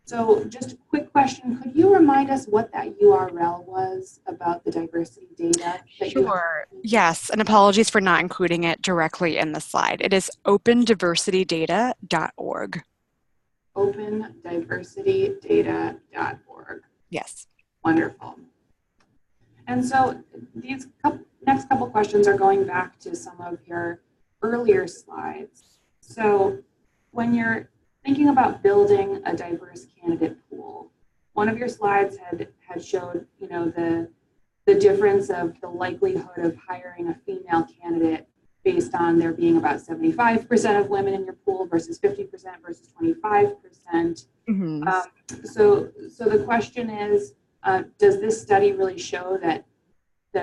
So just a quick question. Could you remind us what that URL was about the diversity data? Sure. Yes. And apologies for not including it directly in the slide. It is opendiversitydata.org. opendiversitydata.org. Yes. Wonderful. And so these next couple questions are going back to some of your earlier slides. So when you're thinking about building a diverse candidate pool, one of your slides had showed, the difference of the likelihood of hiring a female candidate based on there being about 75% of women in your pool versus 50% versus 25%. Mm-hmm. So the question is, does this study really show that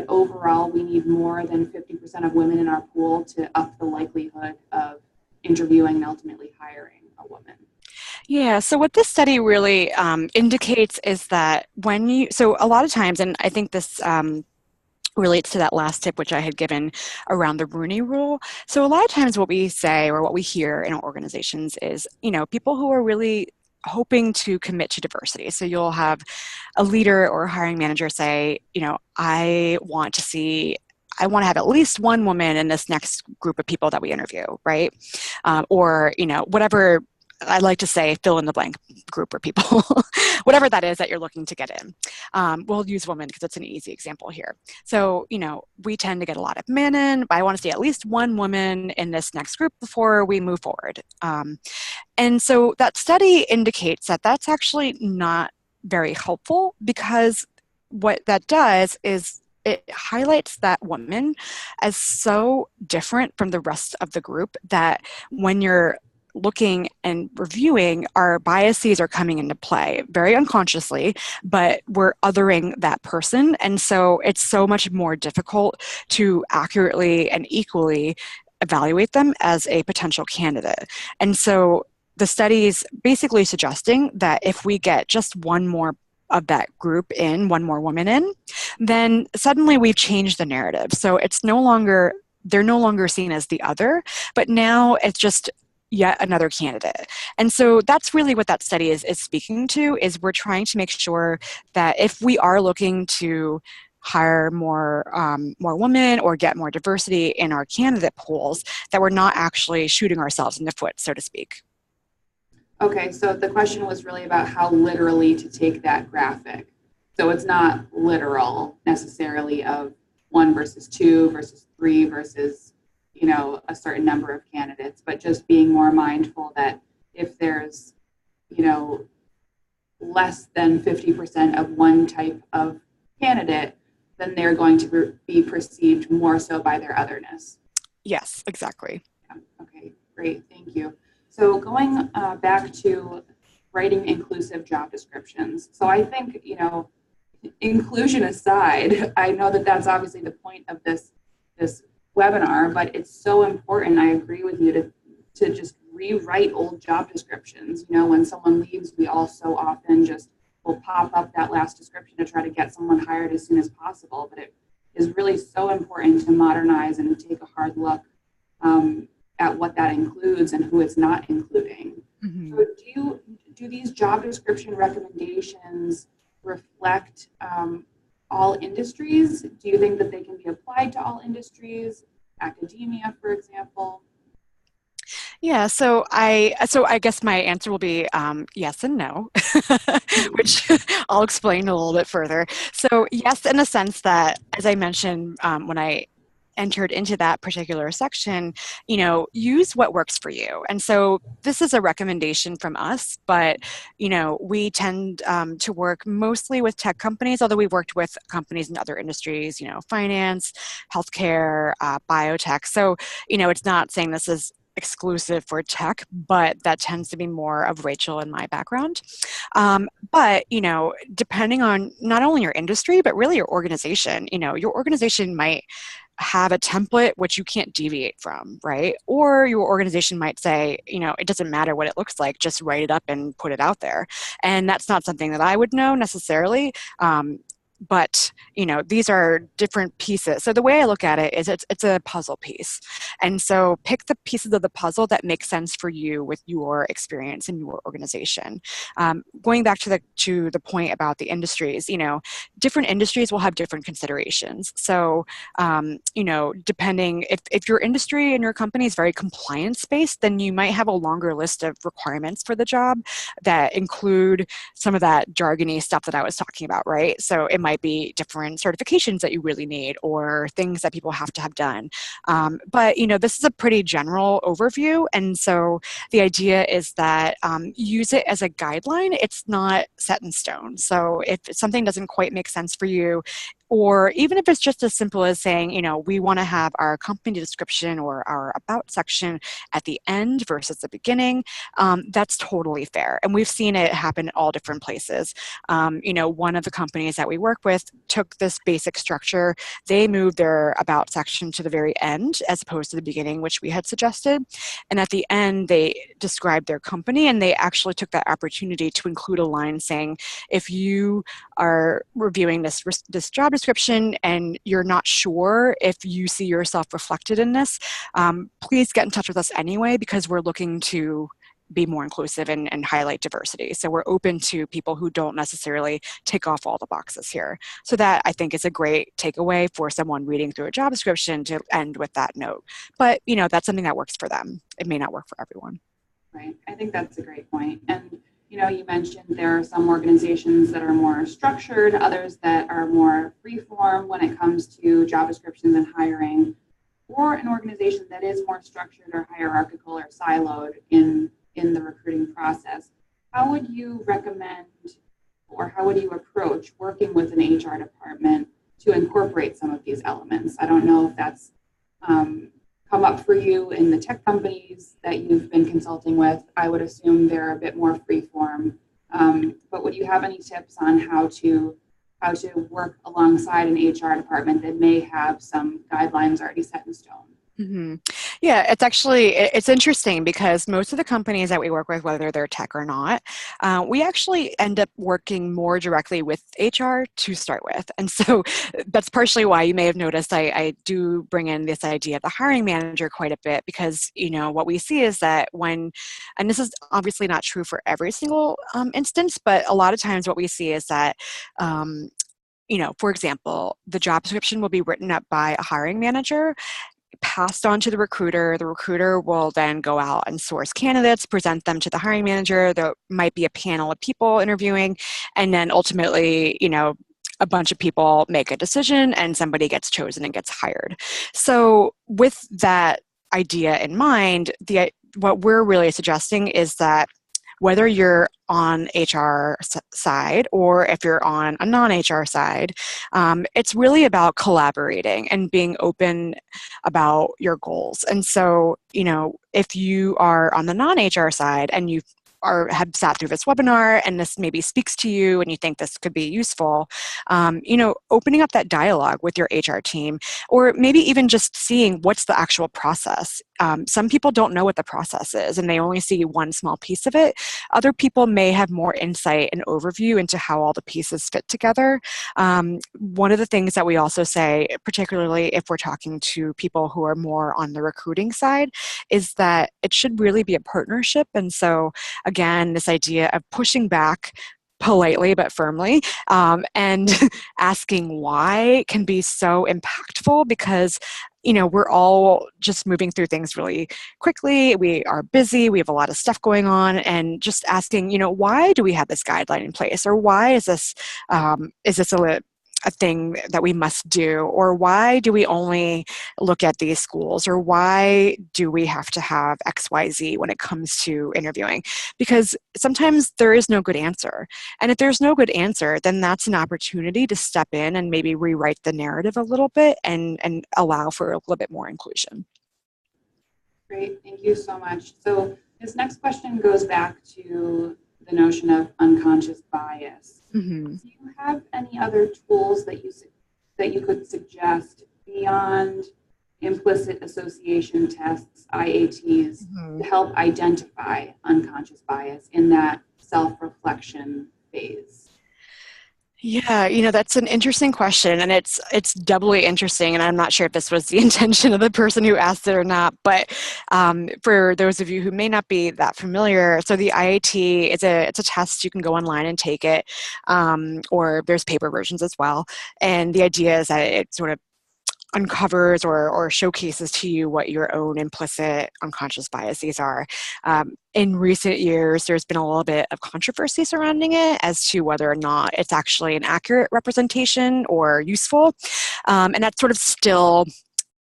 overall we need more than 50% of women in our pool to up the likelihood of interviewing and ultimately hiring a woman? Yeah, so what this study really indicates is that so a lot of times, and I think this relates to that last tip which I had given around the Bruno Rule. So a lot of times what we say or what we hear in our organizations is, people who are really hoping to commit to diversity. So you'll have a leader or a hiring manager say, I want to have at least one woman in this next group of people that we interview, right? Or, whatever. I like to say fill in the blank group or people, whatever that is that you're looking to get in. We'll use women because it's an easy example here. So, we tend to get a lot of men in, but I want to see at least one woman in this next group before we move forward. And so that study indicates that that's actually not very helpful, because what that does is it highlights that woman as so different from the rest of the group that when you're looking and reviewing, our biases are coming into play very unconsciously, but we're othering that person. And so it's so much more difficult to accurately and equally evaluate them as a potential candidate. And so the study is basically suggesting that if we get just one more of that group in, one more woman in, then suddenly we've changed the narrative. So they're no longer seen as the other, but now it's just yet another candidate. And so that's really what that study is speaking to, is we're trying to make sure that if we are looking to hire more women or get more diversity in our candidate pools, that we're not actually shooting ourselves in the foot, so to speak. Okay, so the question was really about how literally to take that graphic. So it's not literal necessarily of 1 versus 2 versus 3 versus, a certain number of candidates, but just being more mindful that if there's, less than 50% of one type of candidate, then they're going to be perceived more so by their otherness. Yes, exactly. Yeah. Okay, great, thank you. So going back to writing inclusive job descriptions. So I think, inclusion aside, I know that that's obviously the point of this webinar, but it's so important. I agree with you to just rewrite old job descriptions. When someone leaves, we all so often just will pop up that last description to try to get someone hired as soon as possible. But it is really so important to modernize and take a hard look at what that includes and who it's not including. Mm-hmm. So do these job description recommendations reflect all industries? Do you think that they can be applied to all industries, academia, for example? Yeah, so I guess my answer will be yes and no, which I'll explain a little bit further. So yes, in the sense that, as I mentioned when I entered into that particular section, use what works for you. And so this is a recommendation from us, but, we tend to work mostly with tech companies, although we've worked with companies in other industries, finance, healthcare, biotech. So, it's not saying this is exclusive for tech, but that tends to be more of Rachel and my background. But, depending on not only your industry, but really your organization, your organization might have a template which you can't deviate from, right? Or your organization might say, it doesn't matter what it looks like, just write it up and put it out there. And that's not something that I would know necessarily. But these are different pieces. So the way I look at it is it's a puzzle piece. And so pick the pieces of the puzzle that make sense for you with your experience in your organization. Going back to the point about the industries, different industries will have different considerations. So depending if your industry and your company is very compliance based, then you might have a longer list of requirements for the job that include some of that jargony stuff that I was talking about, right? So it might be different certifications that you really need or things that people have to have done. But, this is a pretty general overview. And so the idea is that use it as a guideline. It's not set in stone. So if something doesn't quite make sense for you, or even if it's just as simple as saying, we want to have our company description or our about section at the end versus the beginning, that's totally fair. And we've seen it happen in all different places. One of the companies that we work with took this basic structure. They moved their about section to the very end as opposed to the beginning, which we had suggested. And at the end, they described their company, and they actually took that opportunity to include a line saying, if you are reviewing this job description and you're not sure if you see yourself reflected in this, please get in touch with us anyway, because we're looking to be more inclusive and highlight diversity. So we're open to people who don't necessarily tick off all the boxes here. So that, I think, is a great takeaway for someone reading through a job description, to end with that note. But, that's something that works for them. It may not work for everyone. Right. I think that's a great point. And, you mentioned there are some organizations that are more structured, others that are more free-form when it comes to job descriptions and hiring, or an organization that is more structured or hierarchical or siloed in the recruiting process. How would you recommend, or how would you approach working with an HR department to incorporate some of these elements? I don't know if that's come up for you in the tech companies that you've been consulting with. I would assume they're a bit more free-form. But would you have any tips on how to work alongside an HR department that may have some guidelines already set in stone? Mm-hmm. Yeah, it's interesting because most of the companies that we work with, whether they're tech or not, we actually end up working more directly with HR to start with. And so that's partially why you may have noticed I do bring in this idea of the hiring manager quite a bit, because, what we see is that and this is obviously not true for every single instance, but a lot of times what we see is that for example, the job description will be written up by a hiring manager, passed on to the recruiter. The recruiter will then go out and source candidates, present them to the hiring manager. There might be a panel of people interviewing, and then ultimately, a bunch of people make a decision and somebody gets chosen and gets hired. So with that idea in mind, what we're really suggesting is that whether you're on HR side or if you're on a non-HR side, it's really about collaborating and being open about your goals. And so, if you are on the non-HR side and you have sat through this webinar and this maybe speaks to you and you think this could be useful, opening up that dialogue with your HR team, or maybe even just seeing what's the actual process. Some people don't know what the process is and they only see one small piece of it. Other people may have more insight and overview into how all the pieces fit together. One of the things that we also say, particularly if we're talking to people who are more on the recruiting side, is that it should really be a partnership. And so again, this idea of pushing back politely but firmly, and asking why can be so impactful, because we're all just moving through things really quickly. We are busy. We have a lot of stuff going on, and just asking, why do we have this guideline in place, or why is this a thing that we must do, or why do we only look at these schools, or why do we have to have XYZ when it comes to interviewing? Because sometimes there is no good answer. And if there's no good answer, then that's an opportunity to step in and maybe rewrite the narrative a little bit and allow for a little bit more inclusion. Great, thank you so much. So this next question goes back to the notion of unconscious bias. Mm-hmm. Do you have any other tools that you could suggest beyond implicit association tests, IATs, Mm-hmm. to help identify unconscious bias in that self-reflection phase? Yeah, that's an interesting question, and it's doubly interesting, and I'm not sure if this was the intention of the person who asked it or not, but for those of you who may not be that familiar, so the IAT it's a test. You can go online and take it, or there's paper versions as well, and the idea is that it sort of uncovers or showcases to you what your own implicit unconscious biases are. In recent years, there's been a little bit of controversy surrounding it as to whether or not it's actually an accurate representation or useful. And that's sort of still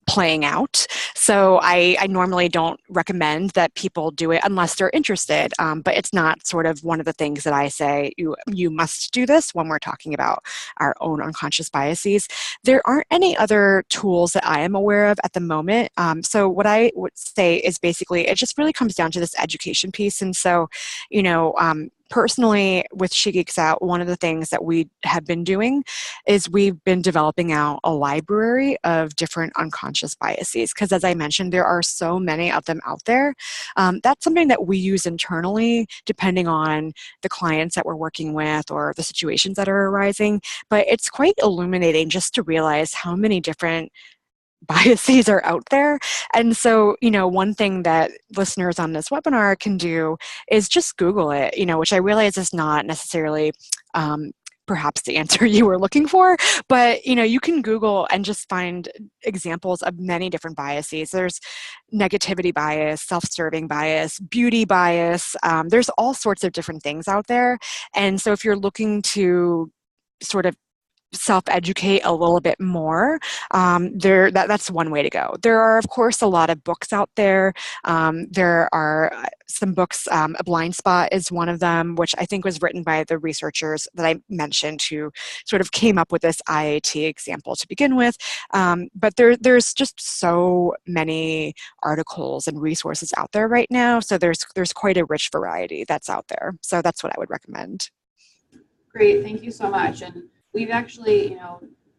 playing out. So I normally don't recommend that people do it unless they're interested, but it's not sort of one of the things that I say you must do this when we're talking about our own unconscious biases. There aren't any other tools that I am aware of at the moment. So what I would say is basically it just really comes down to this education piece. And so, personally, with She Geeks Out, one of the things that we have been doing is we've been developing out a library of different unconscious biases, because as I mentioned, there are so many of them out there. That's something that we use internally, depending on the clients that we're working with or the situations that are arising. But it's quite illuminating just to realize how many different biases are out there. And so, one thing that listeners on this webinar can do is just Google it, which I realize is not necessarily perhaps the answer you were looking for, but you can Google and just find examples of many different biases. There's negativity bias, self-serving bias, beauty bias. There's all sorts of different things out there. And so if you're looking to sort of self-educate a little bit more, that's one way to go. There are, of course, a lot of books out there. There are some books, A Blind Spot is one of them, which I think was written by the researchers that I mentioned who sort of came up with this IAT example to begin with. But there's just so many articles and resources out there right now. So there's quite a rich variety that's out there. So that's what I would recommend. Great, thank you so much. And we've actually,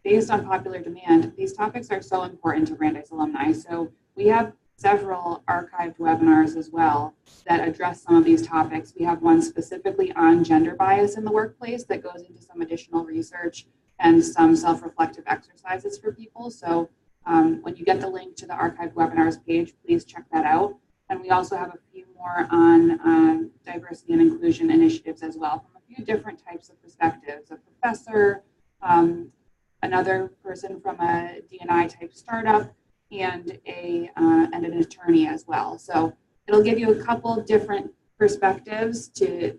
based on popular demand, these topics are so important to Brandeis alumni. So we have several archived webinars as well that address some of these topics. We have one specifically on gender bias in the workplace that goes into some additional research and some self-reflective exercises for people. So when you get the link to the archived webinars page, please check that out. And we also have a few more on diversity and inclusion initiatives as well, from a few different types of perspectives, a professor, another person from a D&I type startup, and an attorney as well. So it'll give you a couple different perspectives to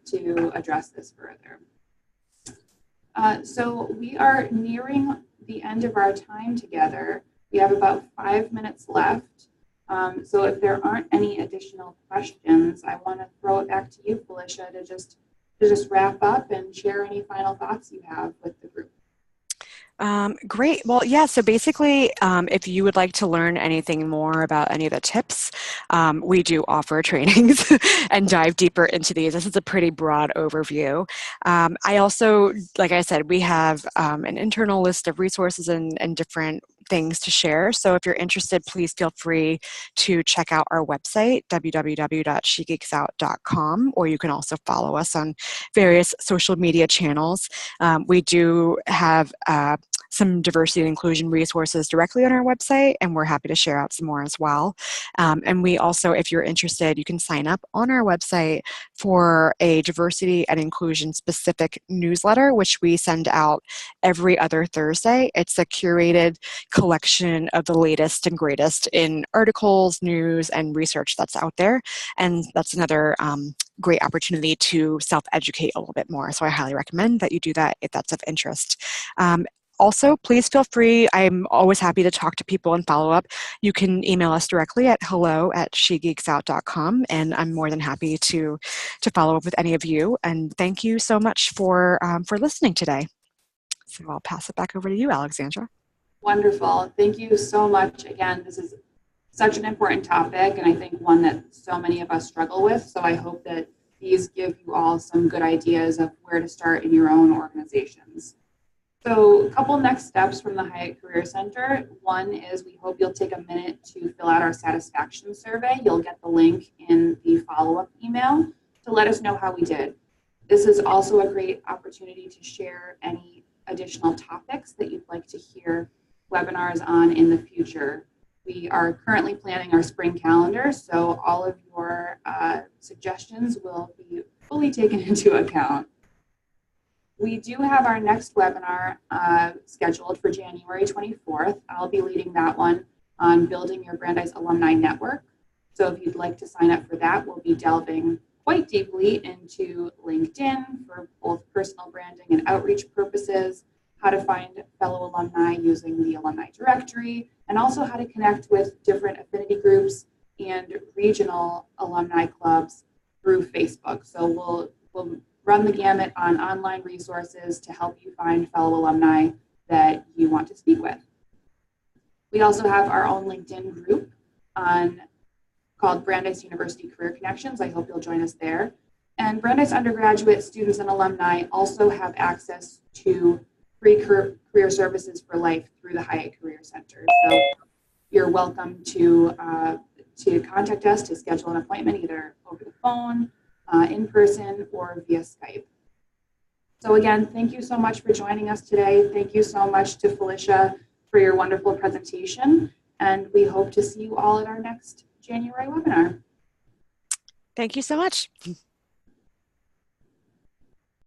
address this further. So we are nearing the end of our time together. We have about 5 minutes left. So if there aren't any additional questions, I want to throw it back to you, Felicia, to just wrap up and share any final thoughts you have with the group. Great. Well, yeah, so basically, if you would like to learn anything more about any of the tips, we do offer trainings and dive deeper into these. This is a pretty broad overview. I also, like I said, we have an internal list of resources and different things to share. So if you're interested, please feel free to check out our website, www.SheGeeksOut.com, or you can also follow us on various social media channels. We do have some diversity and inclusion resources directly on our website, and we're happy to share out some more as well. And we also, if you're interested, you can sign up on our website for a diversity and inclusion specific newsletter, which we send out every other Thursday. It's a curated collection of the latest and greatest in articles, news, and research that's out there. And that's another great opportunity to self-educate a little bit more. So I highly recommend that you do that if that's of interest. Also, please feel free. I'm always happy to talk to people and follow up. You can email us directly at hello@SheGeeksOut.com, and I'm more than happy to follow up with any of you. And thank you so much for listening today. So I'll pass it back over to you, Alexandra. Wonderful. Thank you so much. Again, this is such an important topic, and I think one that so many of us struggle with. So I hope that these give you all some good ideas of where to start in your own organizations. So a couple next steps from the Hiatt Career Center. One is we hope you'll take a minute to fill out our satisfaction survey. You'll get the link in the follow-up email to let us know how we did. This is also a great opportunity to share any additional topics that you'd like to hear webinars on in the future. We are currently planning our spring calendar, so all of your suggestions will be fully taken into account. We do have our next webinar scheduled for January 24th. I'll be leading that one on building your Brandeis alumni network. So if you'd like to sign up for that, we'll be delving quite deeply into LinkedIn for both personal branding and outreach purposes, how to find fellow alumni using the alumni directory, and also how to connect with different affinity groups and regional alumni clubs through Facebook. So we'll run the gamut on online resources to help you find fellow alumni that you want to speak with. We also have our own LinkedIn group called Brandeis University Career Connections. I hope you'll join us there. And Brandeis undergraduate students and alumni also have access to free career services for life through the Hiatt Career Center. So you're welcome to contact us to schedule an appointment either over the phone, in person, or via Skype. So again, thank you so much for joining us today. Thank you so much to Felicia for your wonderful presentation, and we hope to see you all at our next January webinar. Thank you so much.